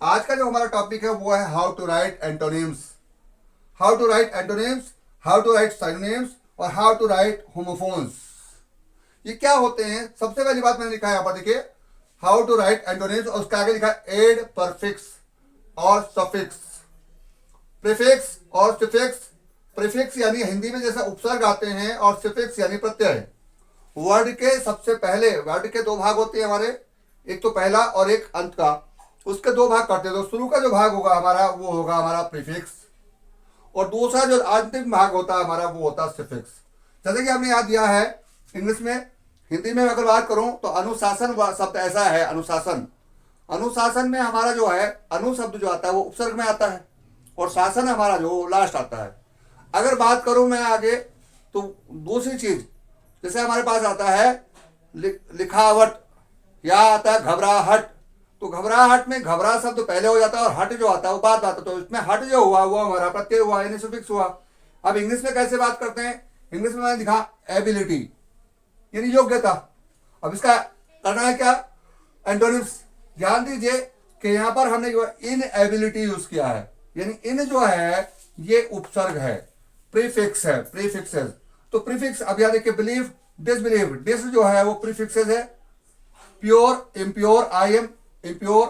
आज का जो हमारा टॉपिक है वो है how to write antonyms, how to write antonyms, how to write synonyms और हाउ टू राइट होमोफोन्स। ये क्या होते हैं? सबसे पहली बात मैंने लिखा है यहाँ पर, देखिए हाउ टू राइट एंटोनिम्स और उसके आगे लिखा है एड, परफिक्स और सफिक्स। प्रीफिक्स और सफिक्स, प्रीफिक्स यानी हिंदी में जैसे उपसर्ग आते हैं और सफिक्स यानी प्रत्यय। वर्ड के सबसे पहले, वर्ड के दो भाग होते हैं हमारे, एक तो पहला और एक अंत का, उसके दो भाग करते हैं। तो शुरू का जो भाग होगा हमारा वो होगा हमारा प्रीफिक्स और दूसरा जो अंतिम भाग होता है हमारा वो होता है सफिक्स। जैसे कि हमने याद दिया है इंग्लिश में, हिंदी में अगर बात करूं तो अनुशासन शब्द ऐसा है, अनुशासन। अनुशासन में हमारा जो है अनु शब्द जो आता है वो उपसर्ग में आता है और शासन हमारा जो लास्ट आता है। अगर बात करूं मैं आगे तो दूसरी चीज जैसे हमारे पास आता है लिखावट या आता है घबराहट। तो घबराहट में घबरा शब्द पहले हो जाता है और हट जो आता है वो बाद आता है। तो इसमें हट जो हुआ वो हमारा प्रत्यय हुआ यानी सफिक्स हुआ। अब इंग्लिश में कैसे बात करते हैं? इंग्लिश में मैंने लिखा एबिलिटी यानी योग्यता। अब इसका करना है क्या? एंटोनिम्स। ध्यान दीजिए कि यहाँ पर हमने जो इन एबिलिटी यूज किया है, यानी इन जो है ये उपसर्ग है, प्रीफिक्स है, प्रीफिक्सेस। तो प्रीफिक्स अब याद देखिए बिलीव, डिसबिलीव, डिस जो है वो प्रीफिक्सेस है। Pure, impure, I M impure,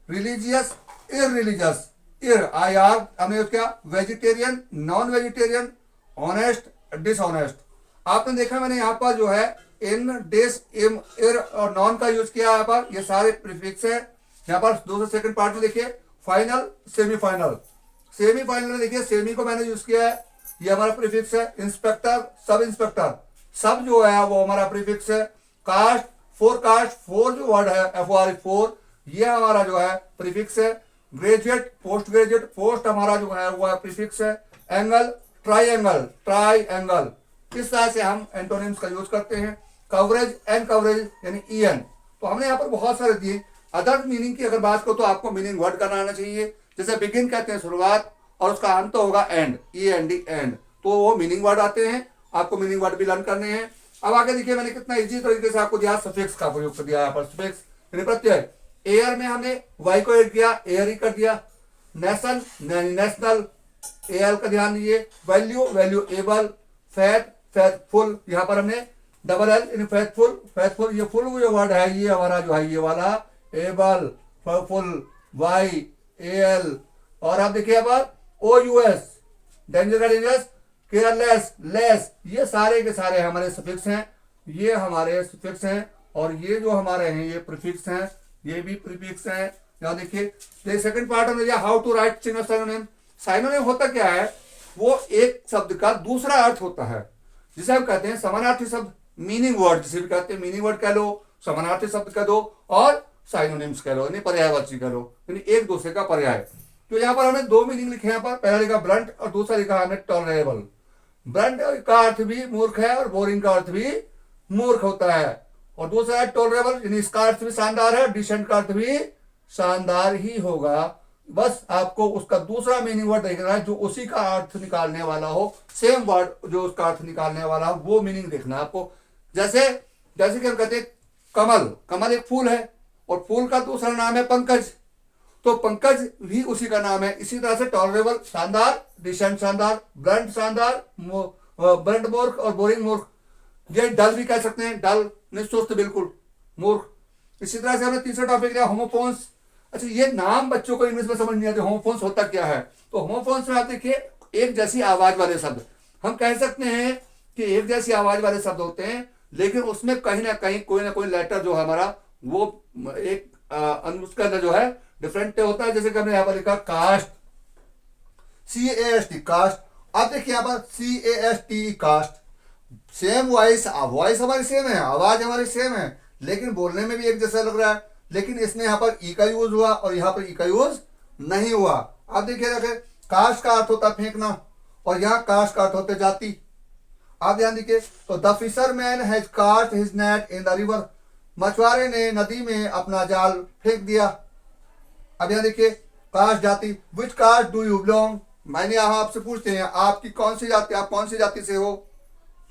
religious, irreligious, I R हमने यूज किया। Vegetarian, non vegetarian, honest, dishonest. आपने देखा मैंने यहाँ पर जो है इन, डिस, इम, इर और नॉन का यूज किया यहाँ पर। ये सारे प्रीफिक्स है। यहाँ पर दूसरे सेकंड पार्ट में देखिए फाइनल, सेमीफाइनल। सेमीफाइनल में देखिए सेमी को मैंने यूज किया है, ये हमारा प्रीफिक्स है। इंस्पेक्टर, सब इंस्पेक्टर, सब जो है वो हमारा प्रीफिक्स है। कास्ट, फोरकास्ट, फोर जो वर्ड है एफ ओ आर फोर, ये हमारा जो है प्रीफिक्स है। ग्रेजुएट, पोस्ट ग्रेजुएट, पोस्ट हमारा जो है वो प्रीफिक्स है। Angle, triangle, try angle. इस तरह से हम एंटोनिम्स का यूज करते हैं। कवरेज, एन कवरेज यानी ई एन। तो हमने यहाँ पर बहुत सारे दिए। अदर मीनिंग की अगर बात करो तो आपको मीनिंग वर्ड करना आना चाहिए। जैसे बिगिन कहते हैं शुरुआत और उसका अंत तो होगा end, E N D, end. तो वो मीनिंग वर्ड आते हैं, आपको मीनिंग वर्ड भी लर्न करने हैं। अब आगे देखिए मैंने कितना इजी तरीके से आपको दिया, सफिक्स का प्रयोग कर दिया यहाँ पर। सफिक्स यानी प्रत्यय। एयर में हमने वाई को ऐड किया, एयर ही कर दिया। नेशन, नेशनल, एल का ध्यान दीजिए। Value, valuable. फैट, फैथफुल, यहाँ पर हमने डबल एल यानी फैथफुल, फैथफुल। ये फुल जो वर्ड है ये हमारा जो है ये वाला able, full, Y, A L. और आप देखिए यहाँ पर ओ यू एस, डेंजर का डेंजरस, केयरलेस, लेस। ये सारे के सारे हमारे सफिक्स हैं, ये हमारे सफिक्स हैं। और ये जो हमारे हैं ये प्रीफिक्स हैं, ये भी प्रीफिक्स हैं। यहाँ देखिए सेकंड पार्ट में how to write synonym. Synonym होता क्या है? वो एक शब्द का दूसरा अर्थ होता है, जिसे हम कहते हैं समानार्थी शब्द, मीनिंग वर्ड जिसे भी कहते हैं। मीनिंग वर्ड कह लो, समानार्थी शब्द कह दो और साइनोनिम्स कह लो यानी पर्यायवाची कह लो, यानी एक दूसरे का पर्याय। तो यहाँ पर हमने दो मीनिंग लिखे हैं। पर पहला लिखा ब्लंट और दूसरा लिखा हमने टॉलरेबल। ब्लंट का अर्थ भी मूर्ख है और बोरिंग का अर्थ भी मूर्ख होता है। और दूसरा है टॉलरेबल यानी इसका अर्थ भी शानदार है, डिसेंट का अर्थ भी शानदार ही होगा। बस आपको उसका दूसरा मीनिंग वर्ड देखना है जो उसी का अर्थ निकालने वाला हो, सेम वर्ड जो उसका अर्थ निकालने वाला हो वो मीनिंग देखना है आपको। जैसे जैसे कि हम कहते हैं कमल, कमल एक फूल है और फूल का दूसरा नाम है पंकज, तो पंकज भी उसी का नाम है। इसी तरह से टॉलरेबल शानदार, डिसेंट शानदार, ब्लंट शानदार, ब्लंट मूर्ख और बोरिंग मूर्ख। ये डल भी कह सकते हैं, डल निःसुस्त बिल्कुल मूर्ख। इसी तरह से हमने तीसरा टॉपिक लिया होमोफोन्स। अच्छा ये नाम बच्चों को इंग्लिश में समझ नहीं आते, होमोफोन्स होता क्या है? तो होमोफोन्स में आप देखिए एक जैसी आवाज वाले शब्द, हम कह सकते हैं कि एक जैसी आवाज वाले शब्द होते हैं लेकिन उसमें कहीं ना कहीं कोई ना कोई लेटर जो है हमारा वो एक उसके अंदर जो है डिफरेंट होता है। जैसे कि हमने यहाँ पर लिखा caste, C A S T, caste. आप देखिए यहाँ पर C A S T, caste. Same voice, voice हमारी सेम है, आवाज हमारी सेम है, लेकिन बोलने में भी एक जैसा लग रहा है। लेकिन इसमें यहाँ पर ई का यूज हुआ और यहाँ पर ई का यूज नहीं हुआ। आप देखिए कास्ट का अर्थ होता फेंकना और यहाँ कास्ट का अर्थ होते जाति। आप ध्यान दीजिए। तो the fisherman has cast his net in the river, मछुआरे ने नदी में अपना जाल फेंक दिया। अब यहाँ देखिए कास्ट जाति, विच कास्ट डू यू बिलोंग, मैंने यहाँ आपसे पूछते हैं आपकी कौन सी जाति, आप कौन सी जाति से हो।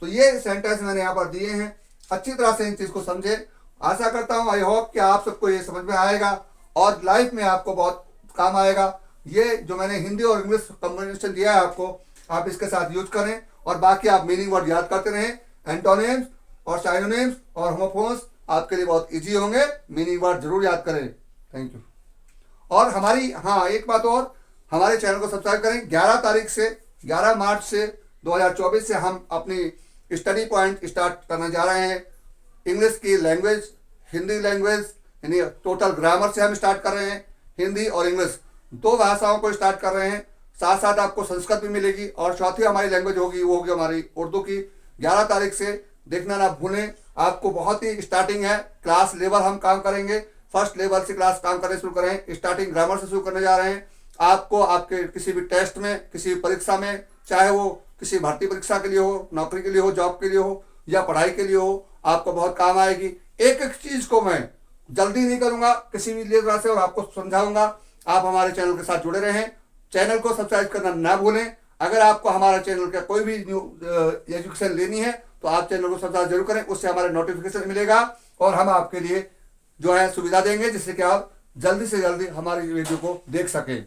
तो ये सेंटेंस मैंने यहाँ पर दिए हैं, अच्छी तरह से इन चीज को समझे। आशा करता हूँ, आई होप कि आप सबको ये समझ में आएगा और लाइफ में आपको बहुत काम आएगा। ये जो मैंने हिंदी और इंग्लिश कॉम्बिनेशन दिया है आपको, आप इसके साथ यूज करें और बाकी आप मीनिंग वर्ड याद करते रहें। एंटोनिम्स और साइनोनिम्स और होमोफोन्स आपके लिए बहुत इजी होंगे, मीनिंग वर्ड जरूर याद करें। Thank you. और हमारी एक बात और, हमारे चैनल को सब्सक्राइब करें। 11 मार्च से 2024 से हम अपनी स्टडी पॉइंट स्टार्ट करने जा रहे हैं। इंग्लिश की लैंग्वेज, हिंदी लैंग्वेज, यानी टोटल ग्रामर से हम स्टार्ट कर रहे हैं। हिंदी और इंग्लिश 2 भाषाओं को स्टार्ट कर रहे हैं, साथ साथ आपको संस्कृत भी मिलेगी और चौथी हमारी लैंग्वेज होगी, वो होगी हमारी उर्दू की। 11 तारीख से देखना ना भूलें। आपको बहुत ही स्टार्टिंग है, क्लास लेवल हम काम करेंगे, फर्स्ट लेवल से क्लास काम करने शुरू करें, स्टार्टिंग ग्रामर से शुरू करने जा रहे हैं। आपको आपके किसी भी टेस्ट में, किसी भी परीक्षा में, चाहे वो किसी भर्ती परीक्षा के लिए हो, नौकरी के लिए हो, जॉब के लिए हो या पढ़ाई के लिए हो, आपको बहुत काम आएगी। एक एक चीज को मैं जल्दी नहीं करूंगा, किसी भी लेवल से और आपको समझाऊंगा। आप हमारे चैनल के साथ जुड़े रहें, चैनल को सब्सक्राइब करना ना भूलें। अगर आपको हमारा चैनल का कोई भी न्यू एजुकेशन लेनी है तो आप चैनल को सब्सक्राइब जरूर करें, उससे हमारे नोटिफिकेशन मिलेगा और हम आपके लिए जो है सुविधा देंगे, जिससे कि आप जल्दी से जल्दी हमारी वीडियो को देख सकें।